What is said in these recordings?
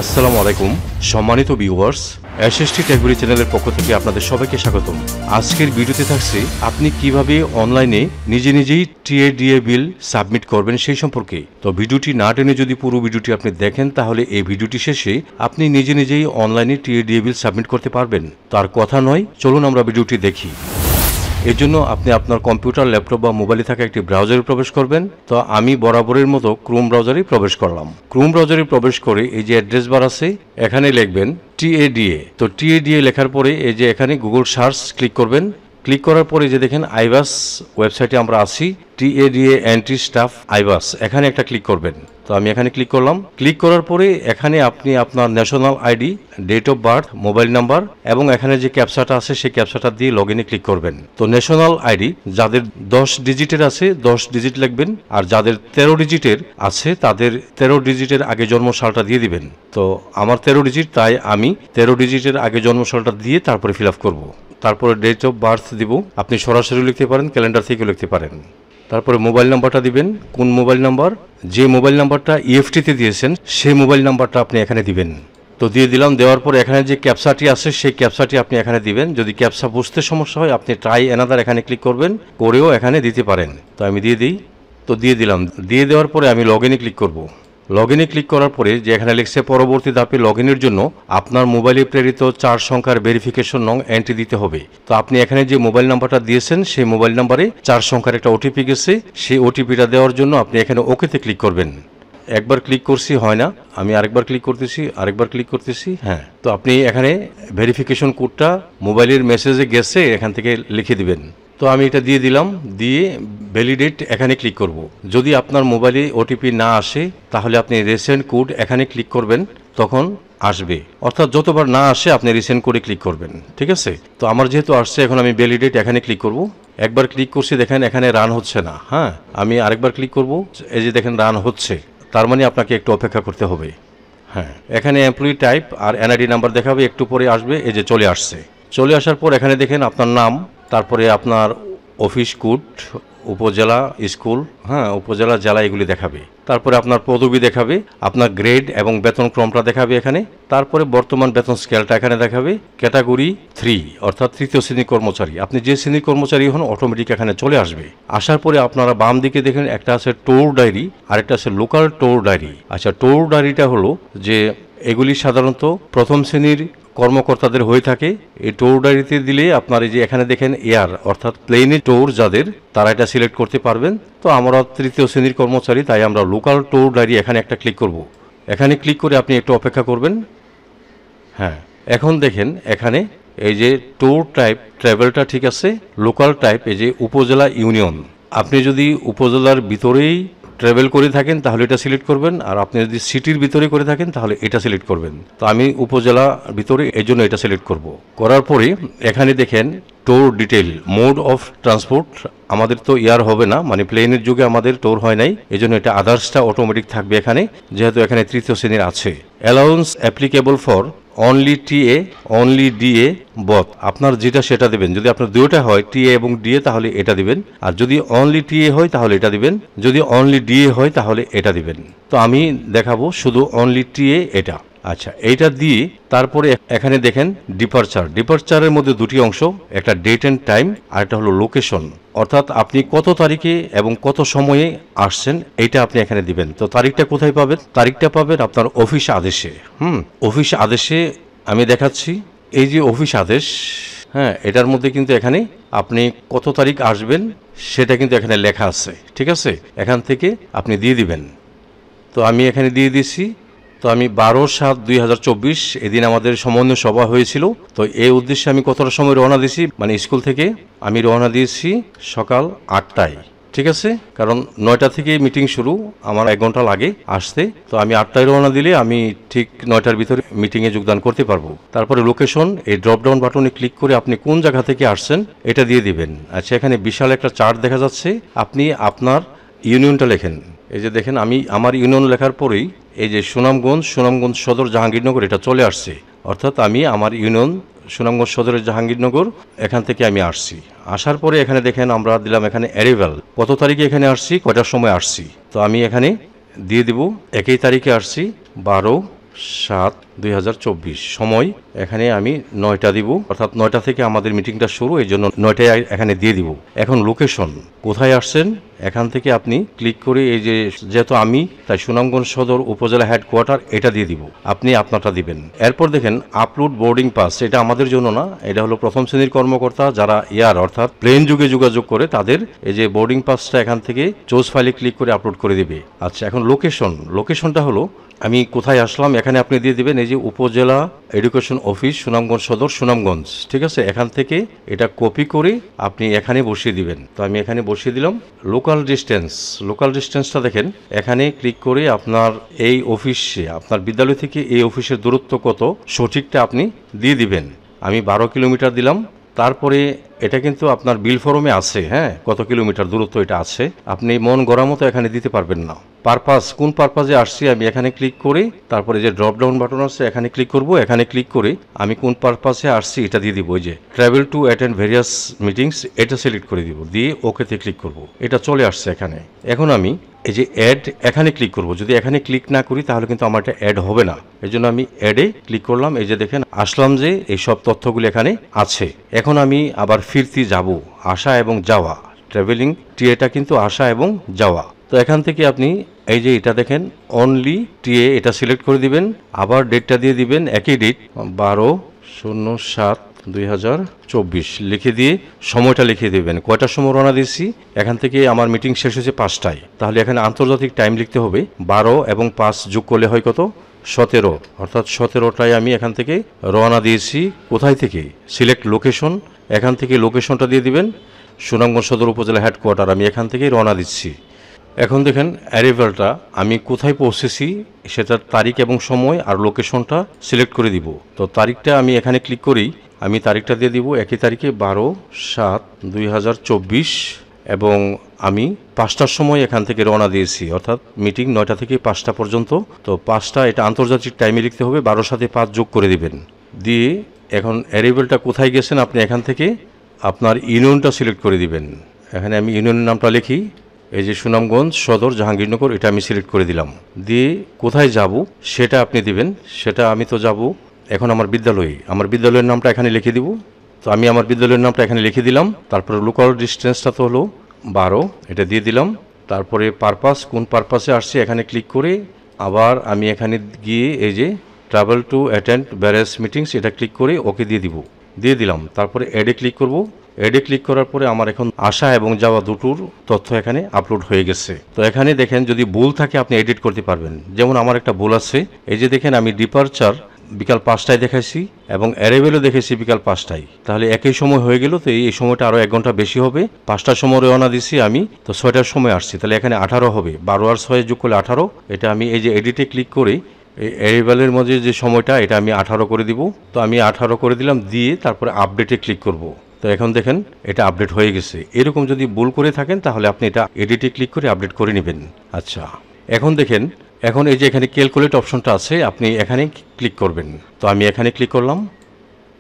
আসসালামু আলাইকুম সম্মানিত ভিউয়ার্স, এসএসটি টেকগুলি চ্যানেলের পক্ষ থেকে আপনাদের সবাইকে স্বাগতম। আজকের ভিডিওতে থাকছে আপনি কিভাবে অনলাইনে নিজে নিজেই টিএডিএ বিল সাবমিট করবেন সেই সম্পর্কে। তো ভিডিওটি না টেনে যদি পুরো ভিডিওটি আপনি দেখেন তাহলে এই ভিডিওটি শেষে আপনি নিজে নিজেই অনলাইনে টিএডিএ বিল সাবমিট করতে পারবেন। তার কথা নয়, চলুন আমরা ভিডিওটি দেখি। এর জন্য আপনি আপনার কম্পিউটার, ল্যাপটপ বা মোবাইলে থাকা একটি ব্রাউজারে প্রবেশ করবেন। তো আমি বরাবরের মতো ক্রোম ব্রাউজারে প্রবেশ করলাম। ক্রোম ব্রাউজারে প্রবেশ করে এই যে অ্যাড্রেস বার আছে, এখানে লিখবেন টিএডিএ। তো টিএডিএ লেখার পরে এই যে এখানে গুগল সার্চ ক্লিক করবেন। ক্লিক করার পরে যে দেখেন আইবাস ওয়েবসাইটে আমরা আছি, টিএডিএ এন্ট্রি স্টাফ আইবাস, এখানে একটা ক্লিক করবেন। তো আমি এখানে ক্লিক করলাম। ক্লিক করার পরে এখানে আপনি আপনার national ID, date of birth, mobile number এবং এখানে যে ক্যাপচাটা আছে সেই ক্যাপচাটা দিয়ে লগ ইনে ক্লিক করবেন। তো ন্যাশনাল আইডি যাদের 10 ডিজিটের আছে 10 ডিজিট লিখবেন, আর যাদের 13 ডিজিটের আছে তাদের 13 ডিজিটের আগে জন্ম সালটা দিয়ে দিবেন। তো আমার 13 ডিজিট, তাই আমি 13 ডিজিটের আগে জন্ম সালটা দিয়ে তারপরে ফিল আপ করবো। তারপরে ডেট অফ বার্থ দিব, আপনি সরাসরি লিখতে পারেন, ক্যালেন্ডার থেকে লিখতে পারেন। তারপরে মোবাইল নাম্বারটা দিবেন, কোন মোবাইল নাম্বার, যে মোবাইল নাম্বারটা ইএফটিতে দিয়েছেন সেই মোবাইল নাম্বারটা আপনি এখানে দিবেন। তো দিয়ে দিলাম। দেওয়ার পর এখানে যে ক্যাপচাটি আছে সেই ক্যাপচাটি আপনি এখানে দিবেন। যদি ক্যাপচা বুঝতে সমস্যা হয় আপনি ট্রাই অ্যানাদার এখানে ক্লিক করবেন, করেও এখানে দিতে পারেন। তো আমি দিয়ে দিই। তো দিয়ে দিলাম। দিয়ে দেওয়ার পরে আমি লগ ইনে ক্লিক করব। লগ ইনে ক্লিক করার পরে যে এখানে লিখছে পরবর্তী ধাপে লগ ইনের জন্য আপনার মোবাইলে প্রেরিত 4 সংখ্যার ভেরিফিকেশন নং এন্ট্রি দিতে হবে। তো আপনি এখানে যে মোবাইল নাম্বারটা দিয়েছেন সেই মোবাইল নাম্বারে 4 সংখ্যার একটা ওটিপি গেছে, সেই ওটিপিটা দেওয়ার জন্য আপনি এখানে ওকেতে ক্লিক করবেন। একবার ক্লিক করছি, হয় না, আমি আরেকবার ক্লিক করতেছি, আরেকবার ক্লিক করতেছি, হ্যাঁ। তো আপনি এখানে ভেরিফিকেশন কোডটা মোবাইলের মেসেজে গেছে, এখান থেকে লিখে দিবেন। তো আমি এটা দিয়ে দিলাম। দিয়ে ভ্যালিডেট এখানে ক্লিক করব। যদি আপনার মোবাইলে ওটিপি না আসে তাহলে আপনি রিসেন্ট কোড এখানে ক্লিক করবেন, তখন আসবে। অর্থাৎ যতবার না আসে আপনি রিসেন্ট কোডে ক্লিক করবেন, ঠিক আছে? তো আমার যেহেতু আসছে, এখন আমি ভ্যালিডেট এখানে ক্লিক করব। একবার ক্লিক করছি, দেখেন এখানে রান হচ্ছে না, হ্যাঁ। আমি আরেকবার ক্লিক করব, এই যে দেখেন রান হচ্ছে, তার মানে আপনাকে একটু অপেক্ষা করতে হবে, হ্যাঁ। এখানে এমপ্লয়ি টাইপ আর এনআইডি নাম্বার দেখাবে, একটু পরে আসবে। এই যে চলে আসছে। চলে আসার পর এখানে দেখেন আপনার নাম, তারপরে আপনার অফিস কোড, উপজেলা, স্কুল, হ্যাঁ, উপজেলা, জেলা, এগুলি দেখাবে। তারপরে আপনার পদবি দেখাবে, আপনার গ্রেড এবং বেতন ক্রমটা দেখাবে এখানে। তারপরে বর্তমান বেতন স্কেলটা এখানে দেখাবে। ক্যাটাগরি 3 অর্থাৎ তৃতীয় শ্রেণীর কর্মচারী, আপনি যে শ্রেণীর কর্মচারী হন অটোমেটিক এখানে চলে আসবে। আসার পরে আপনারা বাম দিকে দেখেন একটা আছে টোর ডায়েরি, আরেকটা আছে লোকাল টোর ডায়েরি। আচ্ছা, টোর ডায়েরিটা হলো যে এগুলি সাধারণত প্রথম শ্রেণীর কর্মকর্তাদের হয়ে থাকে। এই টোর ডায়েরিতে দিলে আপনার এই যে এখানে দেখেন এয়ার অর্থাৎ প্লেনে টোর যাদের, তারা এটা সিলেক্ট করতে পারবেন। তো আমরা তৃতীয় শ্রেণীর কর্মচারী, তাই আমরা লোকাল টোর ডায়েরি এখানে একটা ক্লিক করব। এখানে ক্লিক করে আপনি একটু অপেক্ষা করবেন, হ্যাঁ। এখন দেখেন এখানে এই যে টোর টাইপ ট্রাভেলটা ঠিক আছে, লোকাল টাইপ এই যে উপজেলা ইউনিয়ন। আপনি যদি উপজেলার ভিতরেই ট্রাভেল করে থাকেন তাহলে এটা সিলেক্ট করবেন, আর আপনি যদি সিটির ভিতরে করে থাকেন তাহলে এটা সিলেক্ট করবেন। তো আমি উপজেলা ভিতরে, এই জন্য এটা সিলেক্ট করব। করার পরে এখানে দেখেন টোর ডিটেল, মোড অফ ট্রান্সপোর্ট। আমাদের তো এয়ার হবে না, মানে প্লেনের যুগে আমাদের টোর হয় নাই, এই জন্য এটা আদার্সটা অটোমেটিক থাকবে এখানে, যেহেতু এখানে তৃতীয় শ্রেণীর আছে। Allowance applicable for only TA, only DA, both, আপনার যেটা সেটা দেবেন। যদি আপনার দুইটা হয় টিএ এবং ডিএ তাহলে এটা দিবেন, আর যদি অনলি টিএ হয় তাহলে এটা দিবেন, যদি অনলি ডিএ হয় তাহলে এটা দিবেন। তো আমি দেখাবো শুধু অনলি টিএ এটা। আচ্ছা, এইটা দিয়ে তারপরে এখানে দেখেন ডিপারচার। ডিপারচারের মধ্যে দুটি অংশ, একটা ডেট অ্যান্ড টাইম আর একটা হলো লোকেশন, অর্থাৎ আপনি কত তারিখে এবং কত সময়ে আসছেন এইটা আপনি এখানে দিবেন। তো তারিখটা কোথায় পাবেন? তারিখটা পাবেন আপনার অফিস আদেশে। অফিস আদেশে আমি দেখাচ্ছি। এই যে অফিস আদেশ, হ্যাঁ, এটার মধ্যে কিন্তু এখানে আপনি কত তারিখ আসবেন সেটা কিন্তু এখানে লেখা আছে, ঠিক আছে? এখান থেকে আপনি দিয়ে দিবেন। তো আমি এখানে দিয়ে দিছি। তো আমি 12/7/2024 এদিন আমাদের সমন্বয় সভা হয়েছিল। তো এই উদ্দেশ্যে আমি কতটা সময় রওনা দিয়েছি, মানে স্কুল থেকে আমি রওনা দিয়েছি সকাল 8টায়, ঠিক আছে? কারণ 9টা থেকে মিটিং শুরু, আমার 1 ঘন্টা লাগে আসতে। তো আমি 8টায় রওনা দিলে আমি ঠিক 9টার ভিতরে মিটিংয়ে যোগদান করতে পারবো। তারপরে লোকেশন, এই ড্রপডাউন বাটনে ক্লিক করে আপনি কোন জায়গা থেকে আসছেন এটা দিয়ে দিবেন। আচ্ছা, এখানে বিশাল একটা চার্ট দেখা যাচ্ছে, আপনি আপনার ইউনিয়নটা লেখেন। এই যে দেখেন আমি আমার ইউনিয়ন লেখার পরেই এই যে সুনামগঞ্জ সদর জাহাঙ্গীরনগর এটা চলে আসছে, অর্থাৎ আমি আমার ইউনিয়ন সুনামগঞ্জ সদরের জাহাঙ্গীরনগর, এখান থেকে আমি আসছি। আসার পরে এখানে দেখেন আমরা দিলাম এখানে অ্যারাইভাল, কত তারিখে এখানে আসছি, কয়টার সময় আসছি। তো আমি এখানে দিয়ে দিব 1 তারিখে আসছি, 12 12/7/2024 সময় এখানে আমি 9টা দিব, অর্থাৎ 9টা থেকে আমাদের মিটিংটা শুরু, এই জন্য 9টায় এখানে দিয়ে দিব। এখন লোকেশন কোথায় আসছেন, এখান থেকে আপনি ক্লিক করে এই যে যেহেতু আমি তাই সুনামগঞ্জ সদর উপজেলা হেডকোয়ার্টার এটা দিয়ে দিব, আপনি আপনারটা দিবেন। এরপর দেখেন আপলোড বোর্ডিং পাস, এটা আমাদের জন্য না, এটা হলো প্রথম শ্রেণীর কর্মকর্তা যারা এয়ার অর্থাৎ প্লেন যুগে যোগাযোগ করে তাদের এই যে বোর্ডিং পাসটা এখান থেকে চুজ ফাইলে ক্লিক করে আপলোড করে দিবে। আচ্ছা, এখন লোকেশনটা হলো আমি কোথায় আসলাম এখানে আপনি দিয়ে দিবেন এই যে উপজেলা এডুকেশন অফিস সুনামগঞ্জ সদর সুনামগঞ্জ, ঠিক আছে। এখান থেকে এটা কপি করে আপনি এখানে বসিয়ে দিবেন। তো আমি এখানে বসিয়ে দিলাম। লোকাল ডিস্টেন্সটা দেখেন, এখানে ক্লিক করে আপনার এই অফিসে আপনার বিদ্যালয় থেকে এই অফিসের দূরত্ব কত সঠিকটা আপনি দিয়ে দিবেন। আমি 12 কিলোমিটার দিলাম। তারপরে এটা কিন্তু আপনার বিল ফরমে আছে, হ্যাঁ, কত কিলোমিটার দূরত্ব এটা আছে, আপনি মন গড়া মতো এখানে দিতে পারবেন না। কোন পারপাজে আসছি আমি এখানে ক্লিক করে তারপরে যে ড্রপ ডাউন বাটন আছে এখানে ক্লিক করব। এখানে ক্লিক করে আমি কোন পারপাসে আসছি এটা দিয়ে দিব, ওই যে travel to attend various meetings এটা সিলেক্ট করে দিব, দিয়ে ওকেতে ক্লিক করব। এটা চলে আসছে এখানে। এখন আমি এই যে অ্যাড এখানে ক্লিক করব। যদি এখানে ক্লিক না করি তাহলে কিন্তু আমার এটা অ্যাড হবে না, এই জন্য আমি অ্যাডে ক্লিক করলাম। এই যে দেখেন আসলাম যে এই সব তথ্যগুলো এখানে আছে। এখন আমি আবার ফিরতি যাব, আসা এবং যাওয়া, ট্রাভেলিং টিএটা কিন্তু আসা এবং যাওয়া। তো এখান থেকে আপনি এই যে এটা দেখেন অনলি টিএ এটা সিলেক্ট করে দিবেন, আবার ডেটটা দিয়ে দিবেন, একই ডেট 12/07/2024 লিখে দিয়ে সময়টা লিখে দেবেন, কয়টার সময় রওনা দিয়েছি। এখান থেকে আমার মিটিং শেষ হয়েছে 5টায়, তাহলে এখানে আন্তর্জাতিক টাইম লিখতে হবে। 12 এবং 5 যোগ করলে হয় কত, 17, অর্থাৎ 17টায় আমি এখান থেকে রওনা দিয়েছি। কোথায় থেকে, সিলেক্ট লোকেশন, এখান থেকে লোকেশনটা দিয়ে দিবেন সুনামগঞ্জ সদর উপজেলা হেডকোয়ার্টার, আমি এখান থেকেই রওনা দিচ্ছি। এখন দেখেন অ্যারাইভালটা আমি কোথায় পৌঁছেছি সেটার তারিখ এবং সময় আর লোকেশনটা সিলেক্ট করে দিব। তো তারিখটা আমি এখানে ক্লিক করি, আমি তারিখটা দিয়ে দিব একই তারিখে 12/7/2024 এবং আমি 5টার সময় এখান থেকে রওনা দিয়েছি, অর্থাৎ মিটিং 9টা থেকে 5টা পর্যন্ত। তো 5টা এটা আন্তর্জাতিক টাইমে লিখতে হবে, 12 সাথে 5 যোগ করে দিবেন। দিয়ে এখন অ্যারাইভালটা কোথায় গেছেন আপনি এখান থেকে আপনার ইউনিয়নটা সিলেক্ট করে দিবেন। এখানে আমি ইউনিয়নের নামটা লিখি, এই যে সুনামগঞ্জ সদর জাহাঙ্গীরনগর, এটা আমি সিলেক্ট করে দিলাম। দিয়ে কোথায় যাব সেটা আপনি দিবেন, সেটা আমি তো যাব এখন আমার বিদ্যালয়ের নামটা এখানে লিখে দিব। তো আমি আমার বিদ্যালয়ের নামটা এখানে লিখে দিলাম। তারপরে লোকাল ডিস্টেন্সটা তো হলো 12, এটা দিয়ে দিলাম। তারপরে কোন পারপাসে আসছে এখানে ক্লিক করে আবার আমি এখানে গিয়ে এই যে travel to attend various meetings এটা ক্লিক করে ওকে দিয়ে দিলাম। তারপরে অ্যাডে ক্লিক করব। অ্যাডে ক্লিক করার পরে আমার এখন আসা এবং যাওয়া দুটোর তথ্য এখানে আপলোড হয়ে গেছে। তো এখানে দেখেন যদি ভুল থাকে আপনি এডিট করতে পারবেন। যেমন আমার একটা ভুল আছে, এই যে দেখেন আমি ডিপারচার বিকাল 5টায় দেখাইছি এবং অ্যারাইভেলও দেখেছি বিকাল 5টায়, তাহলে একই সময় হয়ে গেল। তো এই সময়টা আরও 1 ঘন্টা বেশি হবে। 5টার সময় রওনা দিছি আমি, তো 6টার সময় আসছি, তাহলে এখানে 18 হবে। 12 আর 6 যোগ করলে 18। এটা আমি এই যে এডিটে ক্লিক করে এই অ্যারাইভেলের মধ্যে যে সময়টা এটা আমি 18 করে দিব। তো আমি 18 করে দিলাম, দিয়ে তারপরে আপডেটে ক্লিক করব। তো এখন দেখেন এটা আপডেট হয়ে গেছে। এরকম যদি ভুল করে থাকেন তাহলে আপনি এটা এডিটে ক্লিক করে আপডেট করে নেবেন। আচ্ছা, এখন দেখেন এখন এই যে এখানে ক্যালকুলেট অপশনটা আছে, আপনি এখানে ক্লিক করবেন। তো আমি এখানে ক্লিক করলাম।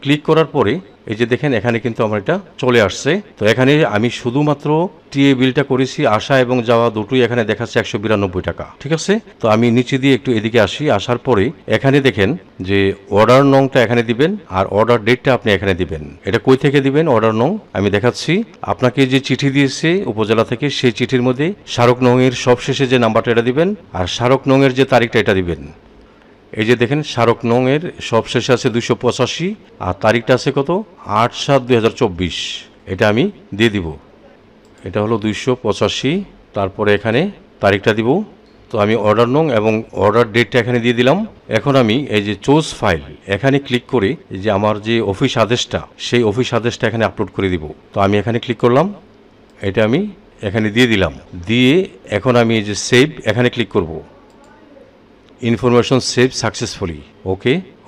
ক্লিক করার পরে এই যে দেখেন এখানে কিন্তু আমার এটা চলে আসছে। তো এখানে আমি শুধুমাত্র টিএ বিলটা করেছি, আসা এবং যাওয়া দুটোই এখানে দেখাচ্ছে 192 টাকা, ঠিক আছে। তো আমি নিচে দিয়ে একটু এদিকে আসি। আসার পরে এখানে দেখেন যে অর্ডার নংটা এখানে দিবেন আর অর্ডার ডেটটা আপনি এখানে দিবেন। এটা কই থেকে দিবেন অর্ডার নং আমি দেখাচ্ছি। আপনাকে যে চিঠি দিয়েছে উপজেলা থেকে সেই চিঠির মধ্যে স্মারক নং এর সবশেষে যে নাম্বারটা এটা দিবেন আর স্মারক নং এর যে তারিখটা এটা দিবেন। এই যে দেখেন স্মারক নং এর সবশেষে আছে 285 আর তারিখটা আছে কত 8/7/2024, এটা আমি দিয়ে দিব। এটা হলো 285, তারপরে এখানে তারিখটা দিব। তো আমি অর্ডার নং এবং অর্ডার ডেটটা এখানে দিয়ে দিলাম। এখন আমি এই যে চুজ ফাইল এখানে ক্লিক করে যে আমার যে অফিস আদেশটা সেই অফিস আদেশটা এখানে আপলোড করে দিব। তো আমি এখানে ক্লিক করলাম, এটা আমি এখানে দিয়ে দিলাম। দিয়ে এখন আমি এই যে সেভ এখানে ক্লিক করব। ইনফরমেশন সেভ সাকসেসফুলি,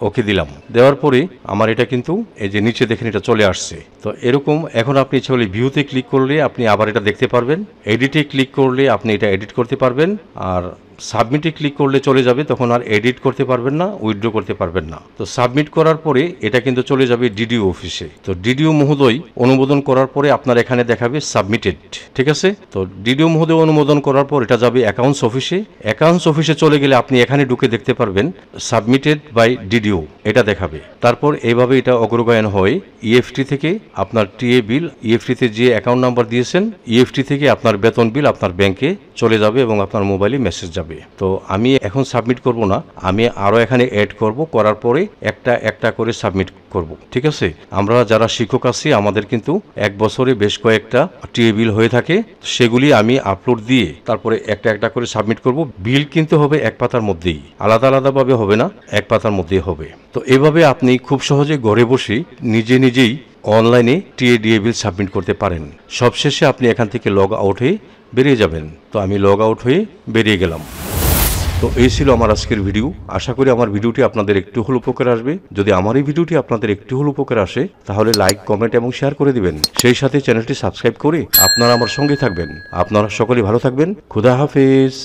ওকে দিলাম। দেওয়ার পরে আমার এটা কিন্তু এই যে নিচে দেখেন এটা চলে আসছে। তো এরকম এখন আপনি ইচ্ছা করলে ভিউতে ক্লিক করলে আপনি আবার এটা দেখতে পারবেন, এডিটে ক্লিক করলে আপনি এটা এডিট করতে পারবেন, আর সাবমিটে ক্লিক করলে চলে যাবে, তখন আর এডিট করতে পারবেন না, উইথড্র করতে পারবেন না। তো সাবমিট করার পরে এটা কিন্তু চলে যাবে ডিডিও অফিসে। তো ডিডিও মহোদয় অনুমোদন করার পরে আপনার এখানে দেখাবে সাবমিটেড, ঠিক আছে। তো ডিডিও মহোদয় অনুমোদন করার পর এটা যাবে অ্যাকাউন্টস অফিসে। অ্যাকাউন্টস অফিসে চলে গেলে আপনি এখানে ঢুকে দেখতে পারবেন সাবমিটেড বাই ডিডিও, এটা দেখাবে। তারপর এইভাবে এটা অগ্রগায়ন হয় ইএফটি থেকে আপনার টিএ বিল, ইএফটিতে যে অ্যাকাউন্ট নাম্বার দিয়েছেন ইএফটি থেকে আপনার বেতন বিল আপনার ব্যাংকে চলে যাবে এবং আপনার মোবাইলে মেসেজ যাবে। তো আমি এখন সাবমিট করব না, আমি আরও এখানে অ্যাড করব, করার পরে একটা একটা করে সাবমিট করব, ঠিক আছে। আমরা যারা শিক্ষক আছি আমাদের কিন্তু এক বছরে বেশ কয়েকটা টিএ বিল হয়ে থাকে, সেগুলি আমি আপলোড দিয়ে তারপরে একটা একটা করে সাবমিট করব। বিল কিন্তু হবে এক পাতার মধ্যেই, আলাদা আলাদাভাবে হবে না, এক পাতার মধ্যেই হবে। তো এভাবে আপনি খুব সহজে ঘরে বসে নিজেই অনলাইনে টিএ বিল সাবমিট করতে পারেন। সবশেষে আপনি এখান থেকে লগ আউট হয়ে বেরিয়ে যাবেন। তো আমি লগ আউট হয়ে বেরিয়ে গেলাম। তো এই ছিল আমার আজকের ভিডিও। আশা করি আমার ভিডিওটি আপনাদের একটু হলেও উপকার আসবে। যদি আমার এই ভিডিওটি আপনাদের একটু হলেও উপকার আসে তাহলে লাইক, কমেন্ট এবং শেয়ার করে দিবেন। সেই সাথে চ্যানেলটি সাবস্ক্রাইব করে আপনারা আমার সঙ্গে থাকবেন। আপনারা সকলেই ভালো থাকবেন। খুদা হাফেজ।